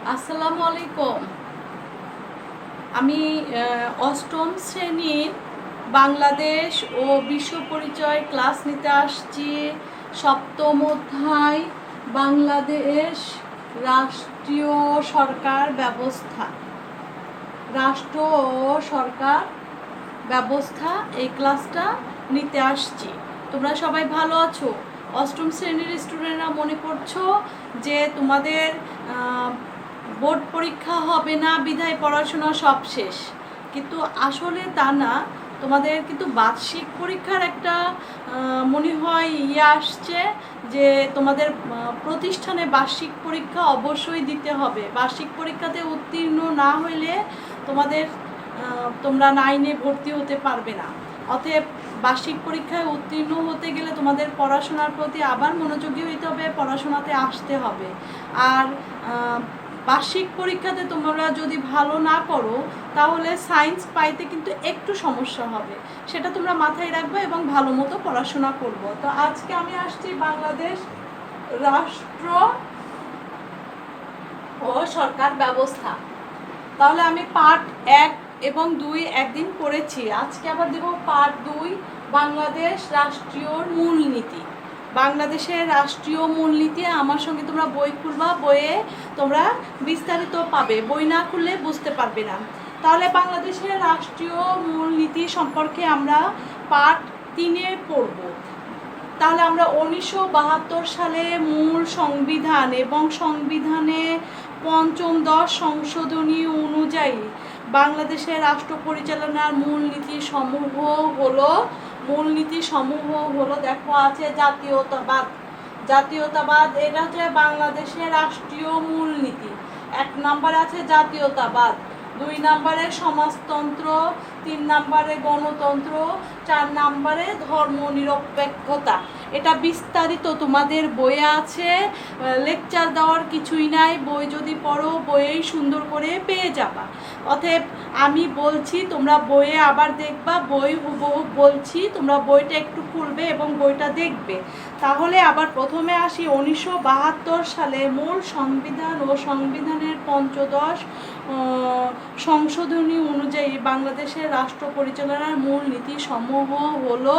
আসসালামু আলাইকুম। আমি অষ্টম শ্রেণীর বাংলাদেশ ও বিশ্ব পরিচয় ক্লাস নিতে আসছি। সপ্তম অধ্যায় বাংলাদেশ রাষ্ট্রীয় সরকার ব্যবস্থা, রাষ্ট্র ও সরকার ব্যবস্থা এই ক্লাসটা নিতে আসছি। তোমরা সবাই ভালো আছো? অষ্টম শ্রেণীর স্টুডেন্টরা মনে করছো যে তোমাদের বোর্ড পরীক্ষা হবে না, বিধায় পড়াশোনা সব শেষ, কিন্তু আসলে তা না। তোমাদের কিন্তু বার্ষিক পরীক্ষার একটা মনে হয় আসছে যে তোমাদের প্রতিষ্ঠানে বার্ষিক পরীক্ষা অবশ্যই দিতে হবে। বার্ষিক পরীক্ষাতে উত্তীর্ণ না হইলে তোমরা 9-এ ভর্তি হতে পারবে না। অতএব বার্ষিক পরীক্ষায় উত্তীর্ণ হতে গেলে তোমাদের পড়াশোনার প্রতি আবার মনোযোগী হইতে হবে, পড়াশোনাতে আসতে হবে। আর বার্ষিক পরীক্ষাতে তোমরা যদি ভালো না করো তাহলে সায়েন্স পাইতে কিন্তু একটু সমস্যা হবে, সেটা তোমরা মাথায় রাখবে এবং ভালো মতো পড়াশোনা করব। তো আজকে আমি আসছি বাংলাদেশ রাষ্ট্র ও সরকার ব্যবস্থা। তাহলে আমি পার্ট 1 এবং 2 একদিন পড়েছি, আজকে আবার দেব পার্ট 2, বাংলাদেশ রাষ্ট্রীয় মূলনীতি। বাংলাদেশের রাষ্ট্রীয় মূলনীতি আমার সঙ্গে তোমরা বই খুলবা, বইয়ে তোমরা বিস্তারিত পাবে, বই না খুললে বুঝতে পারবে না। তাহলে বাংলাদেশের রাষ্ট্রীয় মূলনীতি সম্পর্কে আমরা পার্ট 3-এ পড়ব। তাহলে আমরা 1972 সালে মূল সংবিধান এবং সংবিধানে পঞ্চম 10 সংশোধনী অনুযায়ী বাংলাদেশের রাষ্ট্র পরিচালনার মূলনীতি সমূহ হলো দেখো আছে জাতীয়তাবাদ। জাতীয়তাবাদ এটা হচ্ছে বাংলাদেশের রাষ্ট্রীয় মূলনীতি। 1 নম্বরে আছে জাতীয়তাবাদ, 2 নম্বরে সমাজতন্ত্র, 3 নম্বরে গণতন্ত্র, 4 নম্বরে ধর্মনিরপেক্ষতা। এটা বিস্তারিত তোমাদের বইয়ে আছে, লেকচার দেওয়ার কিছুই নাই, বই যদি পড়ো বইয়েই সুন্দর করে পেয়ে যাবা। অতএব আমি বলছি তোমরা বইয়ে আবার দেখবা, বই হুবহু বলছি, তোমরা বইটা একটু খুলবে এবং বইটা দেখবে। তাহলে আবার প্রথমে আসি 1972 সালে মূল সংবিধান ও সংবিধানের পঞ্চদশ সংশোধনী অনুযায়ী বাংলাদেশের রাষ্ট্র পরিচালনার মূল নীতি সমূহ হলো,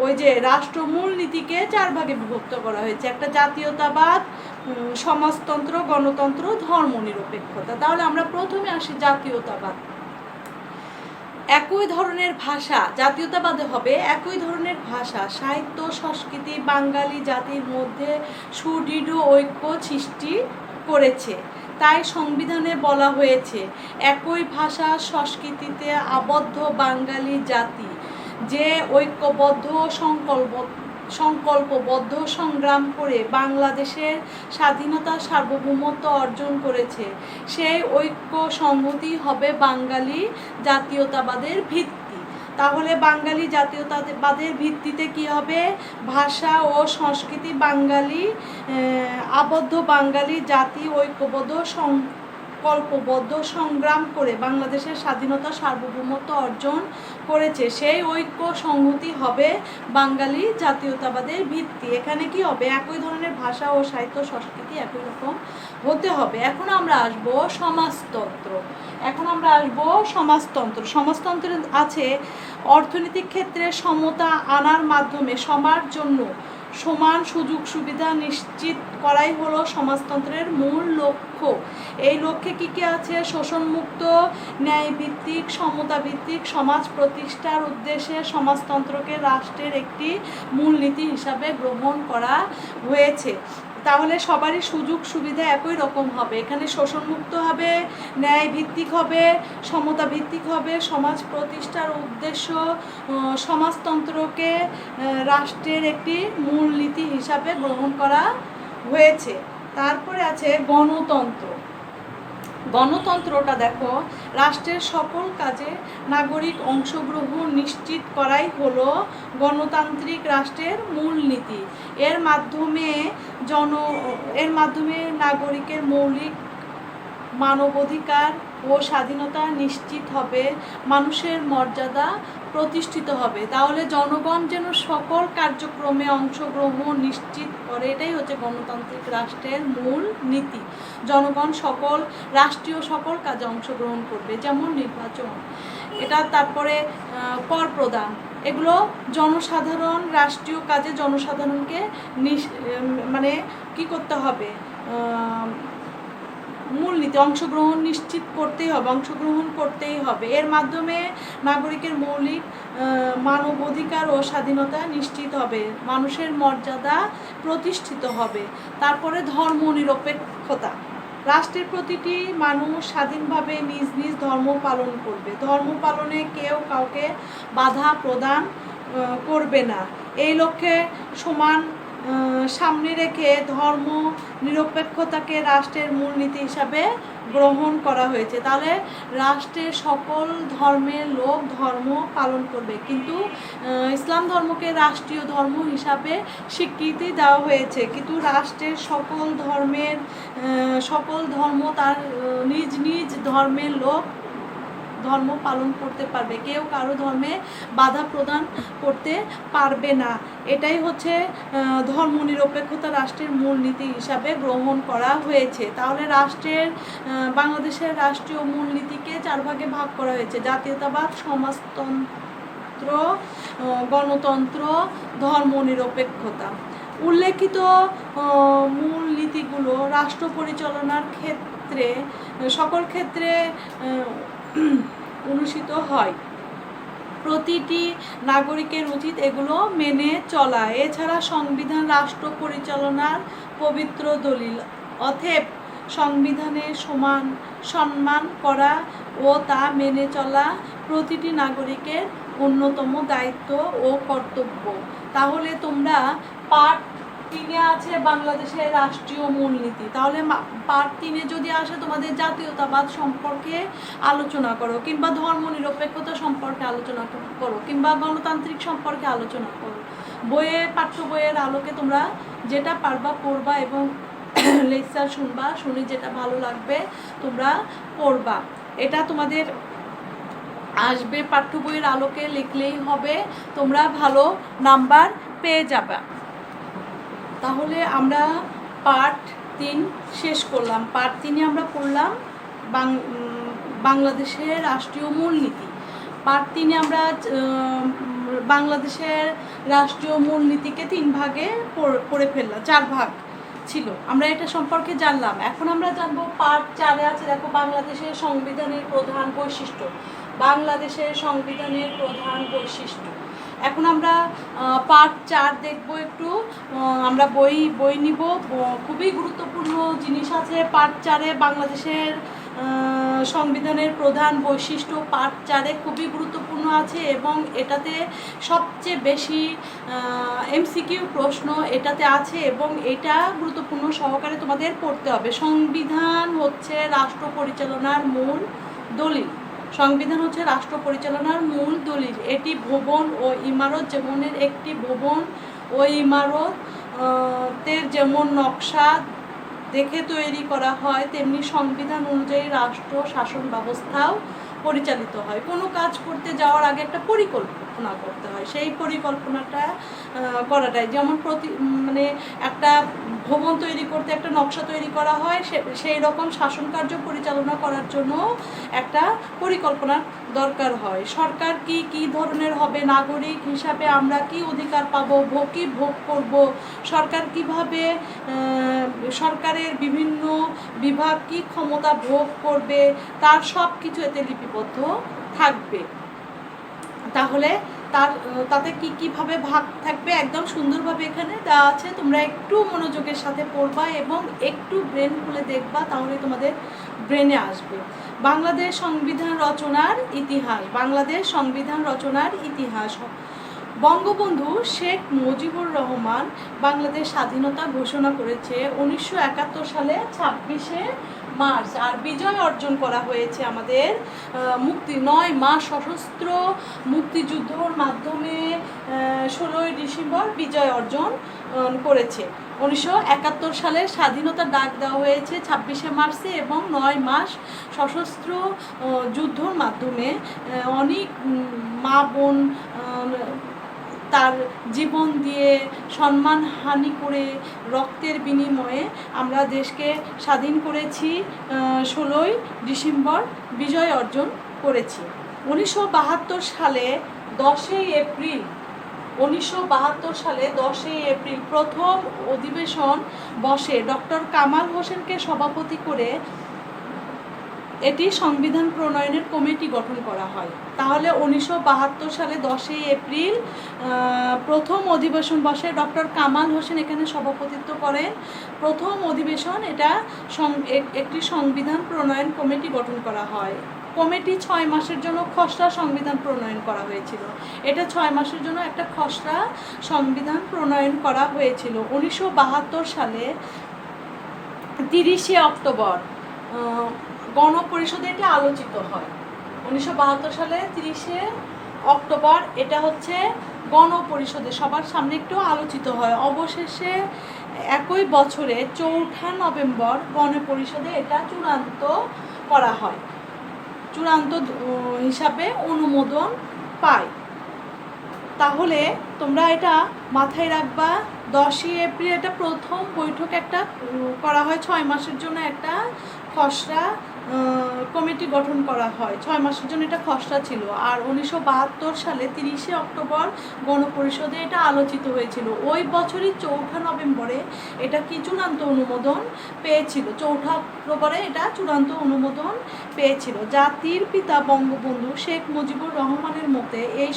ওই যে রাষ্ট্র মূল নীতিকে 4 ভাগে বিভক্ত করা হয়েছে। একটা জাতীয়তাবাদ, সমাজতন্ত্র, গণতন্ত্র, ধর্মনিরপেক্ষতা। তাহলে আমরা প্রথমে আসি জাতীয়তাবাদ। একই ধরনের ভাষা, জাতীয়তাবাদে হবে একই ধরনের ভাষা, সাহিত্য, সংস্কৃতি বাঙালি জাতির মধ্যে সুদৃঢ় ঐক্য সৃষ্টি করেছে। তাই সংবিধানে বলা হয়েছে একই ভাষা সংস্কৃতিতে আবদ্ধ বাঙালি জাতি যে ঐক্যবদ্ধ সংকল্পবদ্ধ সংগ্রাম করে বাংলাদেশের স্বাধীনতা সার্বভৌমত্ব অর্জন করেছে, সেই ঐক্য সংহতি হবে বাঙালি জাতীয়তাবাদের ভিত্তি। তাহলে বাঙালি জাতীয়তাবাদের ভিত্তিতে কি হবে? ভাষা ও সংস্কৃতি বাঙালি আবদ্ধ বাঙালি জাতি ঐক্যবদ্ধ সংকল্পবদ্ধ সংগ্রাম করে বাংলাদেশের স্বাধীনতা সার্বভৌমত্ব অর্জন করেছে, সেই ঐক্য সংহতি হবে বাঙালি জাতীয়তাবাদের ভিত্তি। এখানে কি হবে? একই ধরনের ভাষা ও সাহিত্য সংস্কৃতি একই রকম হতে হবে। এখন আমরা আসব সমাজতন্ত্র। সমাজতন্ত্রে আছে অর্থনৈতিক ক্ষেত্রে সমতা আনার মাধ্যমে সবার জন্য সমান সুযোগ সুবিধা নিশ্চিত করাই হলো সমাজতন্ত্রের মূল লক্ষ্য। এই লক্ষ্যে কী কী আছে? শোষণমুক্ত, ন্যায়ভিত্তিক, সমতাভিত্তিক সমাজ প্রতিষ্ঠার উদ্দেশ্যে সমাজতন্ত্রকে রাষ্ট্রের একটি মূলনীতি হিসাবে গ্রহণ করা হয়েছে। তাহলে সবারই সুযোগ সুবিধা একই রকম হবে। এখানে শোষণমুক্ত হবে, ন্যায়ভিত্তিক হবে, সমতাভিত্তিক হবে, সমাজ প্রতিষ্ঠার উদ্দেশ্য সমাজতন্ত্রকে রাষ্ট্রের একটি মূলনীতি হিসাবে গ্রহণ করা হয়েছে। তারপরে আছে গণতন্ত্র। গণতন্ত্রটা দেখো রাষ্ট্রের সকল কাজে নাগরিক অংশগ্রহণ নিশ্চিত করাই হলো গণতান্ত্রিক রাষ্ট্রের মূলনীতি। এর মাধ্যমে নাগরিকের মৌলিক মানবাধিকার ও স্বাধীনতা নিশ্চিত হবে, মানুষের মর্যাদা প্রতিষ্ঠিত হবে। তাহলে জনগণ যেন সকল কার্যক্রমে অংশগ্রহণ নিশ্চিত করে, এটাই হচ্ছে গণতান্ত্রিক রাষ্ট্রের মূল নীতি। জনগণ রাষ্ট্রীয় সকল কাজে অংশগ্রহণ করবে, যেমন নির্বাচন, এটা তারপরে কর প্রদান, এগুলো জনসাধারণ রাষ্ট্রীয় কাজে জনসাধারণকে মানে কি করতে হবে, মূলনীতি অংশগ্রহণ নিশ্চিত করতেই হবে, অংশগ্রহণ করতেই হবে। এর মাধ্যমে নাগরিকের মৌলিক মানবাধিকার ও স্বাধীনতা নিশ্চিত হবে, মানুষের মর্যাদা প্রতিষ্ঠিত হবে। তারপরে ধর্মনিরপেক্ষতা, রাষ্ট্রের প্রতিটি মানুষ স্বাধীনভাবে নিজ নিজ ধর্ম পালন করবে, ধর্ম পালনে কেউ কাউকে বাধা প্রদান করবে না। এই লক্ষ্যে সমান সামনে রেখে ধর্ম নিরপেক্ষতাকে রাষ্ট্রের মূলনীতি হিসাবে গ্রহণ করা হয়েছে। তাহলে রাষ্ট্রের সকল ধর্মের লোক ধর্ম পালন করবে, কিন্তু ইসলাম ধর্মকে রাষ্ট্রীয় ধর্ম হিসাবে স্বীকৃতি দেওয়া হয়েছে। কিন্তু রাষ্ট্রের সকল ধর্ম তার নিজ নিজ ধর্মের লোক ধর্ম পালন করতে পারবে, কেউ কারো ধর্মে বাধা প্রদান করতে পারবে না। এটাই হচ্ছে ধর্মনিরপেক্ষতা রাষ্ট্রের মূলনীতি হিসাবে গ্রহণ করা হয়েছে। তাহলে বাংলাদেশের রাষ্ট্রীয় মূলনীতিকে 4 ভাগে ভাগ করা হয়েছে: জাতীয়তাবাদ, সমাজতন্ত্র, গণতন্ত্র, ধর্মনিরপেক্ষতা। উল্লেখিত মূলনীতিগুলো রাষ্ট্র পরিচালনার ক্ষেত্রে সকল ক্ষেত্রে অনুষ্ঠিত হয়। প্রতিটি নাগরিকের উচিত এগুলো মেনে চলা। এছাড়া সংবিধান রাষ্ট্র পরিচালনার পবিত্র দলিল, অতএব সংবিধানের সম্মান করা ও তা মেনে চলা প্রতিটি নাগরিকের অন্যতম দায়িত্ব ও কর্তব্য। তাহলে তোমরা পার্ট 3 আছে বাংলাদেশের রাষ্ট্রীয় মূলনীতি, তাহলে পার্ট 3 যদি আসে তোমাদের জাতীয়তাবাদ সম্পর্কে আলোচনা করো, কিংবা ধর্মনিরপেক্ষতা সম্পর্কে আলোচনা করো, কিংবা গণতান্ত্রিক সম্পর্কে আলোচনা করো। পাঠ্য বইয়ের আলোকে তোমরা যেটা পারবা পড়বা এবং লেকচার শুনি যেটা ভালো লাগবে তোমরা পড়বা। এটা তোমাদের আসবে, পাঠ্য বইয়ের আলোকে লিখলেই হবে, তোমরা ভালো নাম্বার পেয়ে যাবে। তাহলে আমরা পার্ট 3 শেষ করলাম। পার্ট 3 আমরা পড়লাম বাংলাদেশের রাষ্ট্রীয় মূলনীতি। পার্ট 3 আমরা বাংলাদেশের রাষ্ট্রীয় মূলনীতিকে 3 ভাগে পড়ে ফেললাম, 4 ভাগ ছিল, আমরা এটা সম্পর্কে জানলাম। এখন আমরা জানবো পার্ট 4 আছে, দেখো বাংলাদেশের সংবিধানের প্রধান বৈশিষ্ট্য। বাংলাদেশের সংবিধানের প্রধান বৈশিষ্ট্য। এখন আমরা পার্ট 4 দেখবো একটু, আমরা বই নিব। খুবই গুরুত্বপূর্ণ জিনিস আছে পার্ট 4-এ। বাংলাদেশের সংবিধানের প্রধান বৈশিষ্ট্য পার্ট 4-এ খুবই গুরুত্বপূর্ণ আছে, এবং এটাতে সবচেয়ে বেশি এমসিকিউ প্রশ্ন এটাতে আছে, এবং এটা গুরুত্বপূর্ণ সহকারে তোমাদের পড়তে হবে। সংবিধান হচ্ছে রাষ্ট্র পরিচালনার মূল দলিল। সংবিধান হচ্ছে রাষ্ট্র পরিচালনার মূল দলিল। এটি ভবন ও ইমারত যেমনের একটি ভবন ও ইমারতের যেমন নকশা দেখে তৈরি করা হয়, তেমনি সংবিধান অনুযায়ী রাষ্ট্র শাসন ব্যবস্থাও পরিচালিত হয়। কোনো কাজ করতে যাওয়ার আগে একটা পরিকল্পনা করতে হয়, সেই পরিকল্পনাটা করাটাই, যেমন মানে একটা ভবন তৈরি করতে একটা নকশা তৈরি করা হয়, সেই রকম শাসন কার্য পরিচালনা করার জন্য একটা পরিকল্পনার দরকার হয়। সরকার কি ধরনের হবে, নাগরিক হিসাবে আমরা কি অধিকার পাবো, কি ভোগ করব, সরকার কিভাবে, সরকারের বিভিন্ন বিভাগ কি ক্ষমতা ভোগ করবে, তার সব কিছু এতে লিপিবদ্ধ থাকবে। তাহলে তাতে কিভাবে ভাগ থাকবে একদম সুন্দরভাবে এখানে দেওয়া আছে। তোমরা একটু মনোযোগের সাথে পড়বা এবং একটু ব্রেন খুলে দেখবা, তাহলে তোমাদের ব্রেনে আসবে। বাংলাদেশ সংবিধান রচনার ইতিহাস। বাংলাদেশ সংবিধান রচনার ইতিহাস। বঙ্গবন্ধু শেখ মুজিবুর রহমান বাংলাদেশ স্বাধীনতা ঘোষণা করেছে 1971 সালে 26শে মার্চ, আর বিজয় অর্জন করা হয়েছে আমাদের 9 মাস সশস্ত্র মুক্তিযুদ্ধর মাধ্যমে 16ই ডিসেম্বর বিজয় অর্জন করেছে। 1971 সালে স্বাধীনতার ডাক দেওয়া হয়েছে 26শে মার্চে এবং 9 মাস সশস্ত্র যুদ্ধর মাধ্যমে অনেক মা বোন তার জীবন দিয়ে সম্মানহানি করে রক্তের বিনিময়ে আমরা দেশকে স্বাধীন করেছি। 16ই ডিসেম্বর বিজয় অর্জন করেছি। 1972 সালে 10ই এপ্রিল 1972 সালে 10ই এপ্রিল প্রথম অধিবেশন বসে। ডক্টর কামাল হোসেনকে সভাপতি করে এটি সংবিধান প্রণয়নের কমিটি গঠন করা হয়। তাহলে 1972 সালে 10ই এপ্রিল প্রথম অধিবেশন বসে, ডক্টর কামাল হোসেন এখানে সভাপতিত্ব করেন। প্রথম অধিবেশন, এটা একটি সংবিধান প্রণয়ন কমিটি গঠন করা হয়। কমিটি 6 মাসের জন্য খসড়া সংবিধান প্রণয়ন করা হয়েছিল। এটা 6 মাসের জন্য একটা খসড়া সংবিধান প্রণয়ন করা হয়েছিল। 1972 সালে 30শে অক্টোবর গণপরিষদে এটা আলোচিত হয়। 1972 সালে 30শে অক্টোবর এটা হচ্ছে গণপরিষদে সবার সামনে একটু আলোচিত হয়। অবশেষে একই বছরে 4 নভেম্বর গণপরিষদে এটা চূড়ান্ত করা হয়, চূড়ান্ত হিসাবে অনুমোদন পায়। তাহলে তোমরা এটা মাথায় রাখবা, 10ই এপ্রিল এটা প্রথম বৈঠক একটা করা হয়, 6 মাসের জন্য একটা খসড়া কমিটি গঠন করা হয়। 6 মাসের জন্য এটা খসড়া ছিল। আর 1972 সালে 30শে অক্টোবর গণপরিষদে এটা আলোচিত হয়েছিল। ওই বছরই 4 নভেম্বরে এটা কি চূড়ান্ত অনুমোদন পেয়েছিল। 4 অক্টোবরে এটা চূড়ান্ত অনুমোদন পেয়েছিল। জাতির পিতা বঙ্গবন্ধু শেখ মুজিবুর রহমানের মতে এই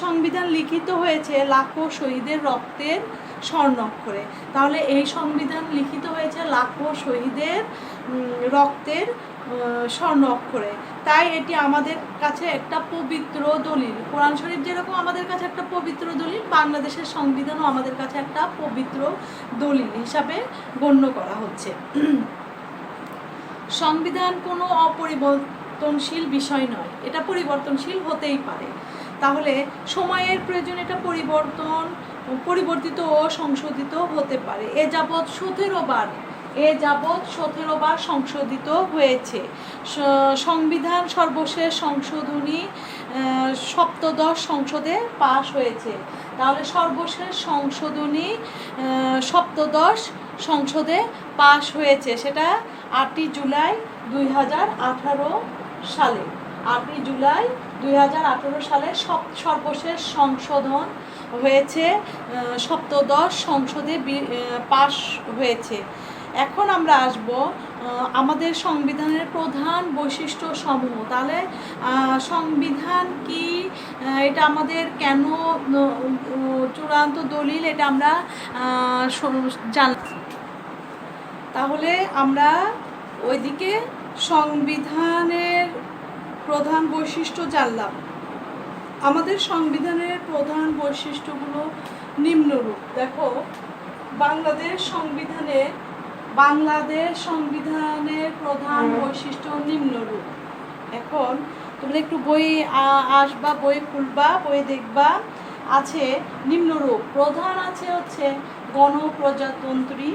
সংবিধান লিখিত হয়েছে লাখো শহীদের রক্তের স্বর্ণাক্ষরে। তাহলে এই সংবিধান লিখিত হয়েছে লাখো শহীদের রক্তের স্বর্ণ অক্ষরে, তাই এটি আমাদের কাছে একটা পবিত্র দলিল। কোরআন শরীফ যেরকম আমাদের কাছে একটা পবিত্র দলিল, বাংলাদেশের সংবিধানও আমাদের কাছে একটা পবিত্র দলিল হিসাবে গণ্য করা হচ্ছে। সংবিধান কোনো অপরিবর্তনশীল বিষয় নয়, এটা পরিবর্তনশীল হতেই পারে। তাহলে সময়ের প্রয়োজনে এটা পরিবর্তিত ও সংশোধিত হতে পারে। এ যাবৎ 17 বার সংশোধিত হয়েছে। সংবিধান সর্বশেষ সংশোধনী 17শ সংসদে পাশ হয়েছে। তাহলে সর্বশেষ সংশোধনী 17শ সংসদে পাশ হয়েছে, সেটা 8ই জুলাই 2018 সালে। 8ই জুলাই 2018 সালে সর্বশেষ সংশোধন হয়েছে, 17শ সংসদে পাশ হয়েছে। এখন আমরা আসব আমাদের সংবিধানের প্রধান বৈশিষ্ট্য সমূহ। তাহলে সংবিধান কি, এটা আমাদের কেন চূড়ান্ত দলিল, এটা আমরা জানলাম। তাহলে আমরা ওইদিকে সংবিধানের প্রধান বৈশিষ্ট্য জানলাম। আমাদের সংবিধানের প্রধান বৈশিষ্ট্যগুলো নিম্নরূপ। দেখো, বাংলাদেশ সংবিধানের প্রধান বৈশিষ্ট্য নিম্নরূপ। এখন তোমরা একটু বই আসবা, বই খুলবা, বই দেখবা, আছে নিম্নরূপ। প্রধান আছে হচ্ছে গণপ্রজাতন্ত্রী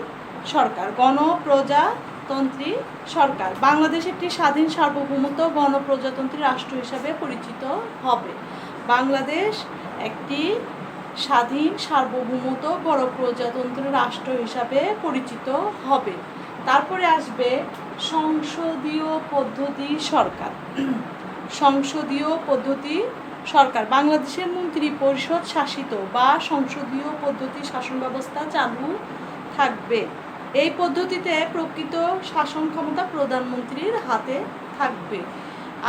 সরকার। বাংলাদেশ একটি স্বাধীন সার্বভৌমত্ব গণপ্রজাতন্ত্রী রাষ্ট্র হিসাবে পরিচিত হবে। বাংলাদেশ একটি স্বাধীন সার্বভৌমত্ব গণপ্রজাতন্ত্রী রাষ্ট্র হিসাবে পরিচিত হবে। তারপরে আসবে সংসদীয় পদ্ধতি সরকার। বাংলাদেশের মন্ত্রী পরিষদ শাসিত বা সংসদীয় পদ্ধতি শাসন ব্যবস্থা চালু থাকবে। এই পদ্ধতিতে প্রকৃত শাসন ক্ষমতা প্রধানমন্ত্রীর হাতে থাকবে।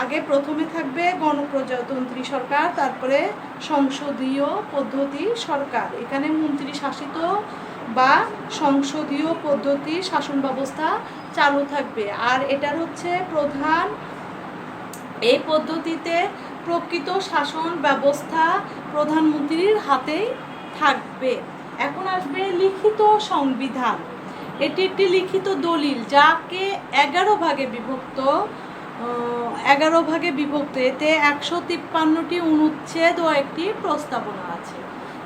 আগে প্রথমে থাকবে গণপ্রজাতন্ত্রী সরকার, তারপরে সংসদীয় পদ্ধতি সরকার। এখানে মন্ত্রী শাসিত বা সংসদীয় পদ্ধতি শাসন ব্যবস্থা চালু থাকবে। আর এটার হচ্ছে প্রধান, এই পদ্ধতিতে প্রকৃত শাসন ব্যবস্থা প্রধানমন্ত্রীর হাতেই থাকবে। এখন আসবে লিখিত সংবিধান। এটি একটি লিখিত দলিল যাকে 11 ভাগে বিভক্ত। এতে 153টি অনুচ্ছেদ ও একটি প্রস্তাবনা আছে।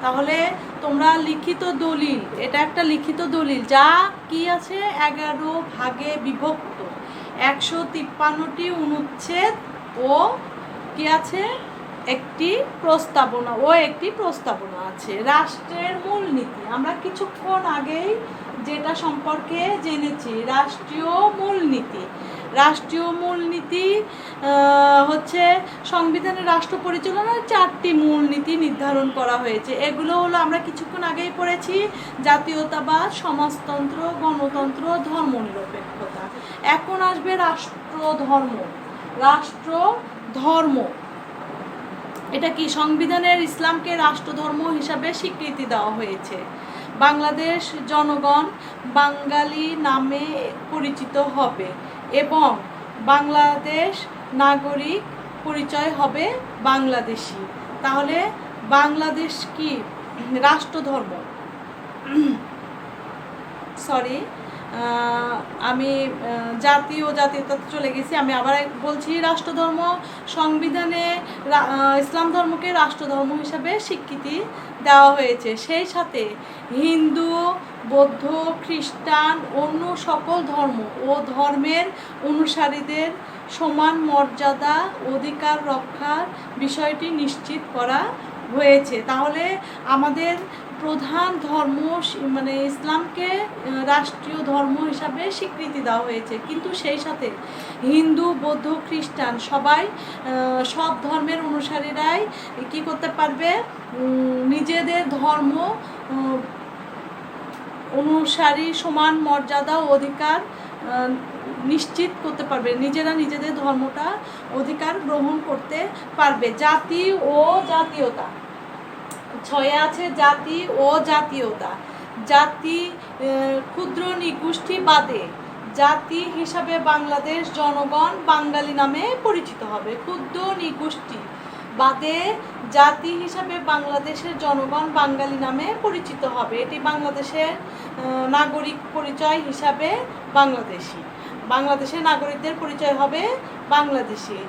তাহলে তোমরা লিখিত দলিল, এটা একটা লিখিত দলিল যা কি আছে 11 ভাগে বিভক্ত, 153টি অনুচ্ছেদ ও কি আছে একটি প্রস্তাবনা আছে। রাষ্ট্রের মূলনীতি আমরা কিছুক্ষণ আগেই যেটা সম্পর্কে জেনেছি, রাষ্ট্রীয় মূলনীতি হচ্ছে সংবিধানের রাষ্ট্র পরিচালনার 4টি মূলনীতি নির্ধারণ করা হয়েছে। এগুলো হলো আমরা কিছুক্ষণ আগেই পড়েছি, জাতীয়তাবাদ, সমাজতন্ত্র, গণতন্ত্র, ধর্মনিরপেক্ষতা। এখন আসবে রাষ্ট্রধর্ম। এটা কি? সংবিধানের ইসলামকে রাষ্ট্রধর্ম হিসাবে স্বীকৃতি দেওয়া হয়েছে। বাংলাদেশ জনগণ বাঙালি নামে পরিচিত হবে এবং বাংলাদেশ নাগরিক পরিচয় হবে বাংলাদেশি। তাহলে বাংলাদেশ কি? রাষ্ট্রধর্ম। আমি জাতীয়তাতে চলে গেছি, আমি আবার বলছি রাষ্ট্রধর্ম। সংবিধানে ইসলাম ধর্মকে রাষ্ট্রধর্ম হিসাবে স্বীকৃতি দেওয়া হয়েছে। সেই সাথে হিন্দু, বৌদ্ধ, খ্রিস্টান, অন্য সকল ধর্ম ও ধর্মের অনুসারীদের সমান মর্যাদা অধিকার রক্ষার বিষয়টি নিশ্চিত করা হয়েছে। তাহলে আমাদের প্রধান ধর্ম মানে ইসলামকে রাষ্ট্রীয় ধর্ম হিসাবে স্বীকৃতি দেওয়া হয়েছে, কিন্তু সেই সাথে হিন্দু, বৌদ্ধ, খ্রিস্টান সব ধর্মের অনুসারীরাই কি করতে পারবে? নিজেদের ধর্ম অনুসারী সমান মর্যাদা ও অধিকার নিশ্চিত করতে পারবে, নিজেরা নিজেদের ধর্মটা অধিকার গ্রহণ করতে পারবে। জাতি ও জাতীয়তা 6 আছে জাতি ও জাতীয়তা। জাতি ক্ষুদ্র নিগোষ্ঠী বাদে জাতি হিসাবে বাংলাদেশ জনগণ বাঙালি নামে পরিচিত হবে। ক্ষুদ্র নিগোষ্ঠী বাদে জাতি হিসাবে বাংলাদেশের জনগণ বাঙালি নামে পরিচিত হবে। এটি বাংলাদেশের নাগরিক পরিচয় হিসাবে বাংলাদেশের নাগরিকদের পরিচয় হবে বাংলাদেশি।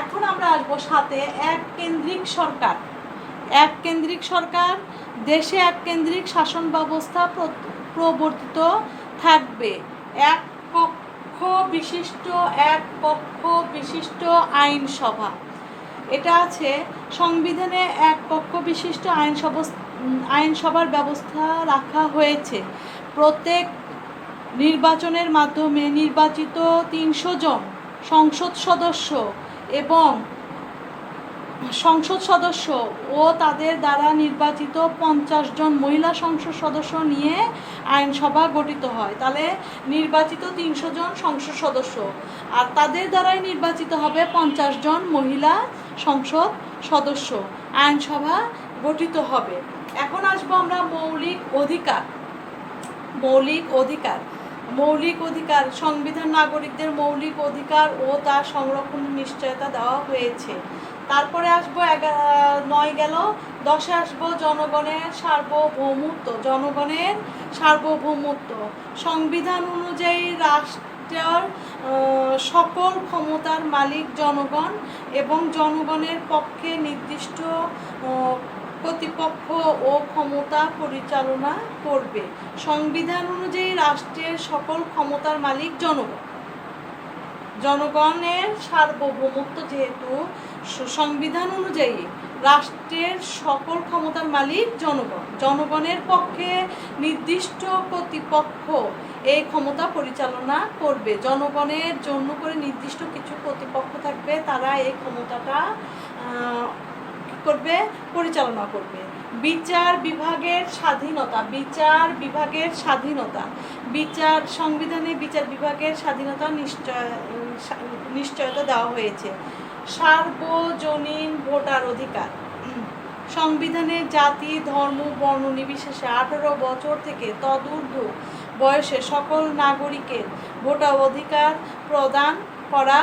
এখন আমরা আসবো সাথে এককেন্দ্রিক সরকার। দেশে এককেন্দ্রিক শাসন ব্যবস্থা প্রবর্তিত থাকবে। এক কক্ষ বিশিষ্ট আইনসভা। এটা আছে সংবিধানে, এক কক্ষ বিশিষ্ট আইনসভার ব্যবস্থা রাখা হয়েছে। প্রত্যেক নির্বাচনের মাধ্যমে নির্বাচিত 300 জন সংসদ সদস্য ও তাদের দ্বারা নির্বাচিত 50 জন মহিলা সংসদ সদস্য নিয়ে আইনসভা গঠিত হয়। তাহলে নির্বাচিত 300 জন সংসদ সদস্য আর তাদের দ্বারাই নির্বাচিত হবে 50 জন মহিলা সংসদ সদস্য, আইনসভা গঠিত হবে। এখন আসবো আমরা মৌলিক অধিকার। সংবিধান নাগরিকদের মৌলিক অধিকার ও তার সংরক্ষণের নিশ্চয়তা দেওয়া হয়েছে। তারপরে আসবো 9 গেল, 10-এ আসবো জনগণের সার্বভৌমত্ব। সংবিধান অনুযায়ী রাষ্ট্রের সকল ক্ষমতার মালিক জনগণ এবং জনগণের পক্ষে নির্দিষ্ট কর্তৃপক্ষ ও ক্ষমতা পরিচালনা করবে। সংবিধান অনুযায়ী রাষ্ট্রের সকল ক্ষমতার মালিক জনগণের সার্বভৌমত্ব, যেহেতু সংবিধান অনুযায়ী রাষ্ট্রের সকল ক্ষমতার মালিক জনগণের পক্ষে নির্দিষ্ট কর্তৃপক্ষ এই ক্ষমতা পরিচালনা করবে। জনগণের জন্য করে নির্দিষ্ট কিছু কর্তৃপক্ষ থাকবে, তারা এই ক্ষমতাটা পরিচালনা করবে। বিচার বিভাগের স্বাধীনতা। সংবিধানে বিচার বিভাগের স্বাধীনতা নিশ্চয়তা দেওয়া হয়েছে। সার্বজনীন ভোটার অধিকার। সংবিধানে জাতি, ধর্ম, বর্ণ নির্বিশেষে 18 বছর থেকে তদূর্ধ্ব বয়সে সকল নাগরিকের ভোটার অধিকার প্রদান করা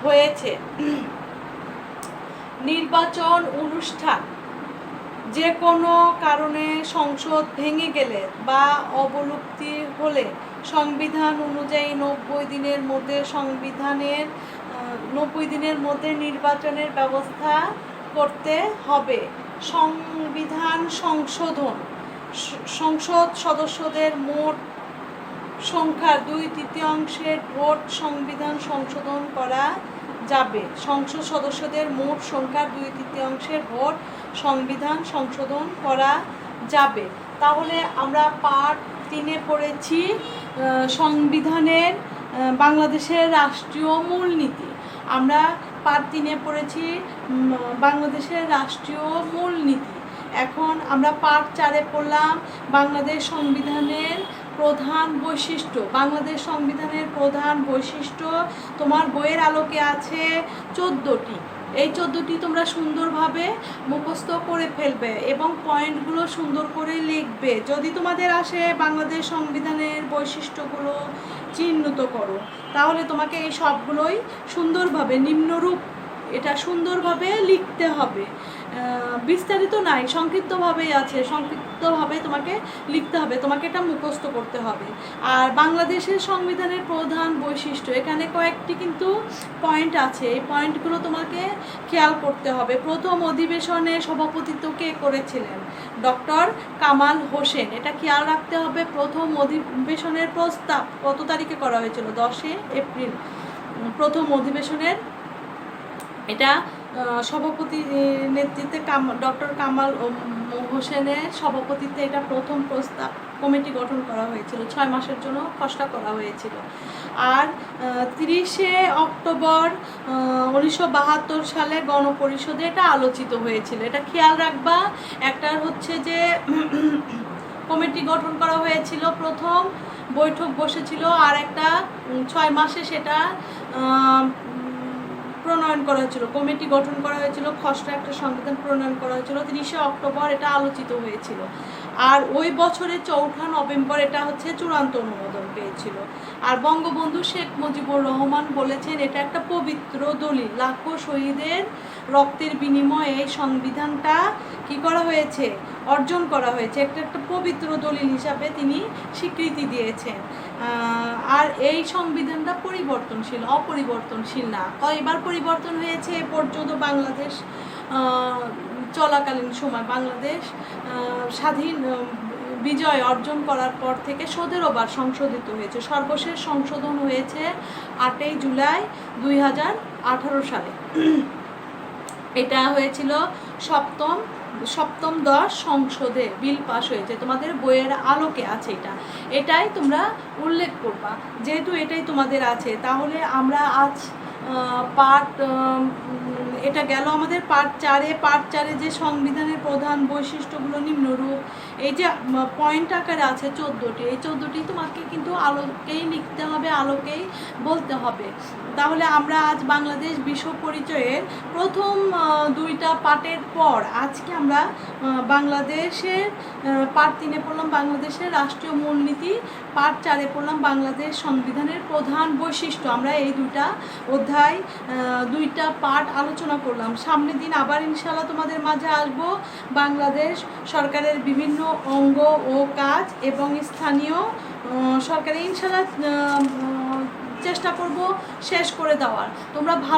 হয়েছে। নির্বাচন অনুষ্ঠান। যে কোনো কারণে সংসদ ভেঙে গেলে বা অবলুপ্তি হলে সংবিধান অনুযায়ী 90 দিনের মধ্যে নির্বাচনের ব্যবস্থা করতে হবে। সংবিধান সংশোধন, সংসদ সদস্যদের মোট সংখ্যার 2/3 ভোট সংবিধান সংশোধন করা যাবে। সংসদ সদস্যদের মোট সংখ্যার 2/3 ভোট সংবিধান সংশোধন করা যাবে। তাহলে আমরা পার্ট 3-এ পড়েছি সংবিধানের বাংলাদেশের রাষ্ট্রীয় মূলনীতি। আমরা পার্ট 3-এ পড়েছি বাংলাদেশের রাষ্ট্রীয় মূলনীতি। এখন আমরা পার্ট 4-এ পড়লাম বাংলাদেশ সংবিধানের প্রধান বৈশিষ্ট্য। বাংলাদেশ সংবিধানের প্রধান বৈশিষ্ট্য তোমার বইয়ের আলোকে আছে 14টি। এই 14টি তোমরা সুন্দরভাবে মুখস্থ করে ফেলবে এবং পয়েন্টগুলো সুন্দর করে লিখবে। যদি তোমাদের আসে বাংলাদেশ সংবিধানের বৈশিষ্ট্যগুলো চিহ্নিত করো, তাহলে তোমাকে এই সবগুলোই সুন্দরভাবে নিম্নরূপ এটা সুন্দরভাবে লিখতে হবে। বিস্তারিত নাই, সংক্ষিপ্তভাবেই আছে, সংক্ষিপ্তভাবে তোমাকে লিখতে হবে, তোমাকে এটা মুখস্থ করতে হবে। আর বাংলাদেশের সংবিধানের প্রধান বৈশিষ্ট্য, এখানে কয়েকটি কিন্তু পয়েন্ট আছে, এই পয়েন্টগুলো তোমাকে খেয়াল করতে হবে। প্রথম অধিবেশনে সভাপতিত্ব কে করেছিলেন? ডক্টর কামাল হোসেন। এটা খেয়াল রাখতে হবে। প্রথম অধিবেশনের প্রস্তাব কত তারিখে করা হয়েছিল? 10 এপ্রিল। প্রথম অধিবেশনের এটা সভাপতি নেতৃত্বে ডক্টর কামাল হোসেনের সভাপতিত্বে এটা প্রথম প্রস্তাব কমিটি গঠন করা হয়েছিল, 6 মাসের জন্য খসড়া করা হয়েছিল। আর 30 অক্টোবর 1972 সালে গণপরিষদে এটা আলোচিত হয়েছিল। এটা খেয়াল রাখবা। একটা হচ্ছে যে কমিটি গঠন করা হয়েছিল, প্রথম বৈঠক বসেছিল, আর একটা 6 মাসে সেটা প্রণয়ন করা হয়েছিল, কমিটি গঠন করা হয়েছিল, খসড়া একটা সংবিধান প্রণয়ন করা হয়েছিল। 30 অক্টোবর এটা আলোচিত হয়েছিল। আর ওই বছরে 4 নভেম্বর এটা হচ্ছে চূড়ান্ত অনুমোদন পেয়েছিল। আর বঙ্গবন্ধু শেখ মুজিবুর রহমান বলেছেন এটা একটা পবিত্র দলিল, লাখো শহীদের রক্তের বিনিময়ে এই সংবিধানটা কি করা হয়েছে? অর্জন করা হয়েছে। একটা পবিত্র দলিল হিসাবে তিনি স্বীকৃতি দিয়েছেন। আর এই সংবিধানটা পরিবর্তনশীল, অপরিবর্তনশীল না। কয়বার পরিবর্তন হয়েছে এ পর্যন্ত? বাংলাদেশ চলাকালীন সময়, বাংলাদেশ স্বাধীন বিজয় অর্জন করার পর থেকে 17 বার সংশোধিত হয়েছে। সর্বশেষ সংশোধন হয়েছে 8 জুলাই 2018 সালে। এটা হয়েছিল সপ্তম 10 সংসদে বিল পাস হয়েছে। তোমাদের বইয়ের আলোকে আছে এটাই তোমরা উল্লেখ করবা, যেহেতু এটাই তোমাদের আছে। তাহলে আমরা আজ পার্ট এটা গেল আমাদের পার্ট 4-এ যে সংবিধানের প্রধান বৈশিষ্ট্যগুলো নিম্নরূপ, এই যে পয়েন্ট আকারে আছে 14টি, এই 14টি তোমাকে কিন্তু আলোকেই লিখতে হবে, আলোকেই বলতে হবে। তাহলে আমরা আজ বাংলাদেশ বিশ্ব পরিচয়ের প্রথম 2টা পার্টের পর আজকে আমরা বাংলাদেশের পার্ট 3-এ পড়লাম বাংলাদেশের রাষ্ট্রীয় মূলনীতি, পার্ট 4-এ পড়লাম বাংলাদেশ সংবিধানের প্রধান বৈশিষ্ট্য। আমরা এই 2টা অধ্যায় 2টা পার্ট আলোচনা করলাম। সামনের দিন আবার ইনশাআল্লাহ তোমাদের মাঝে আসবো বাংলাদেশ সরকারের বিভিন্ন অঙ্গ ও কাজ এবং স্থানীয় সরকারের ইনশাআল্লাহ চেষ্টা করব শেষ করে দেওয়ার। তোমরা